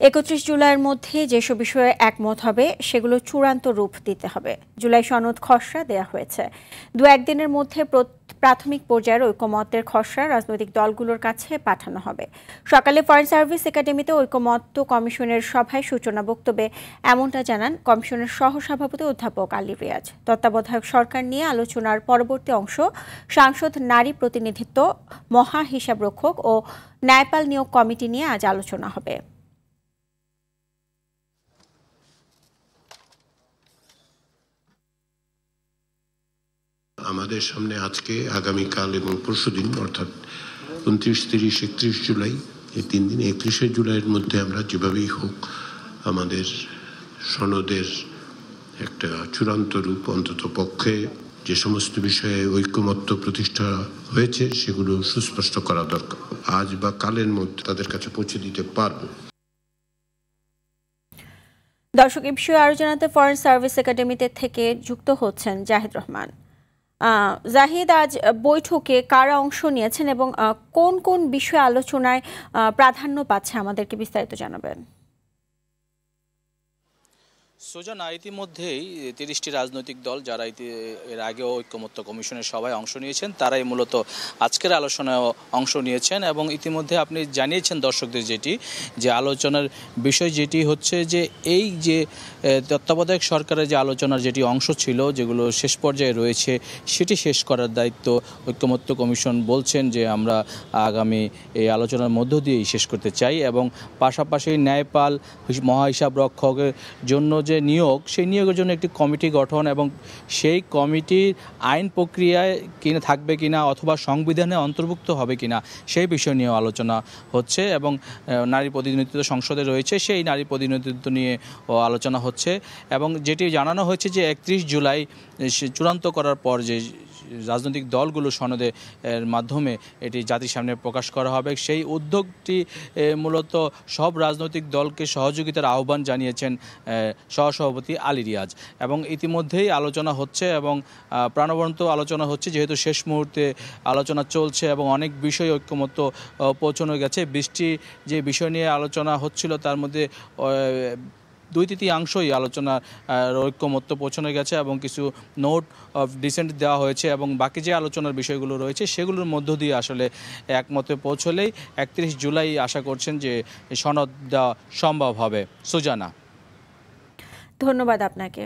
৩১ জুলাইয়ের মধ্যে যেসব বিষয়ে একমত হবে সেগুলো চূড়ান্ত রূপ দিতে হবে। জুলাই সনদ খসড়া দেয়া হয়েছে। দু-একদিনের মধ্যে প্রাথমিক পর্যায়ের ঐকমত্যের খসড়া রাজনৈতিক দলগুলোর কাছে পাঠানো হবে। সকালে ফরেন সার্ভিস একাডেমিতে ঐকমত্য কমিশনের সভায় সূচনা বক্তব্যে এমনটা জানান কমিশনের সহসভাপতি অধ্যাপক আলী রিয়াজ। তত্ত্বাবধায়ক সরকার নিয়ে আলোচনার পরবর্তী অংশ সাংসদ নারী প্রতিনিধিত্ব, মহা হিসাবরক্ষক ও ন্যায়পাল নিয়োগ কমিটি নিয়ে আজ আলোচনা হবে। আমাদের সামনে আজকে, আগামীকাল এবং পরশুদিন অর্থাৎ 29, 30, 31 জুলাই এই 3 দিন, 31শে জুলাইয়ের মধ্যে আমরা যেভাবেই হোক আমাদের সনদের একটা চূড়ান্ত রূপ, অন্তত পক্ষে যে সমস্ত বিষয়ে ঐকমত্য প্রতিষ্ঠা হয়েছে সেগুলো সুস্পষ্ট করা দরকার। আজ বা কালের মধ্যে তাদের কাছে পৌঁছে দিতে পারবো। দর্শক, এই বিষয়ে আরো জানাতে ফরেন সার্ভিস একাডেমিতে থেকে যুক্ত হচ্ছেন জাহিদ রহমান। জাহিদ, আজ বৈঠকে কারা অংশ নিয়েছেন এবং কোন কোন বিষয়ে আলোচনায় প্রাধান্য পাচ্ছে আমাদেরকে বিস্তারিত জানাবেন। সুজানা, ইতিমধ্যেই 30টি রাজনৈতিক দল যারা এর আগেও ঐকমত্য কমিশনের সভায় অংশ নিয়েছেন তারাই মূলত আজকের আলোচনায় অংশ নিয়েছেন এবং ইতিমধ্যে আপনি জানিয়েছেন দর্শকদের যে আলোচনার বিষয় যেটি হচ্ছে যে এই যে তত্ত্বাবধায়ক সরকারের যে আলোচনার যেটি অংশ ছিল যেগুলো শেষ পর্যায়ে রয়েছে সেটি শেষ করার দায়িত্ব ঐকমত্য কমিশন বলছেন যে আমরা আগামী এই আলোচনার মধ্য দিয়েই শেষ করতে চাই এবং পাশাপাশি ন্যায়পাল, মহাহিসাব রক্ষকের জন্য যে নিয়োগ, সেই নিয়োগের জন্য একটি কমিটি গঠন এবং সেই কমিটির আইন প্রক্রিয়ায় কিনা থাকবে কিনা অথবা সংবিধানে অন্তর্ভুক্ত হবে কিনা সেই বিষয় নিয়েও আলোচনা হচ্ছে এবং নারী প্রতিনিধিত্ব সংসদে রয়েছে, সেই নারী প্রতিনিধিত্ব নিয়ে আলোচনা হচ্ছে এবং যেটি জানানো হয়েছে যে 31 জুলাই চূড়ান্ত করার পর যে রাজনৈতিক দলগুলো সনদের মাধ্যমে এটি জাতির সামনে প্রকাশ করা হবে, সেই উদ্যোগটি মূলত সব রাজনৈতিক দলকে সহযোগিতার আহ্বান জানিয়েছেন সহসভাপতি আলী রিয়াজ এবং ইতিমধ্যেই আলোচনা হচ্ছে এবং প্রাণবন্ত আলোচনা হচ্ছে যেহেতু শেষ মুহূর্তে আলোচনা চলছে এবং অনেক বিষয় ঐকমত্য পৌঁছানো গেছে। বৃষ্টি যে বিষয় নিয়ে আলোচনা হচ্ছিল তার মধ্যে 2/3 আলোচনার ঐকমত্য পৌঁছানো গেছে এবং কিছু নোট অফ ডিসেন্ট দেওয়া হয়েছে এবং বাকি যে আলোচনার বিষয়গুলো রয়েছে সেগুলোর মধ্য দিয়ে আসলে একমতে পৌঁছলেই 31 জুলাই আশা করছেন যে সনদ দেওয়া সম্ভব হবে। সুজানা, ধন্যবাদ আপনাকে।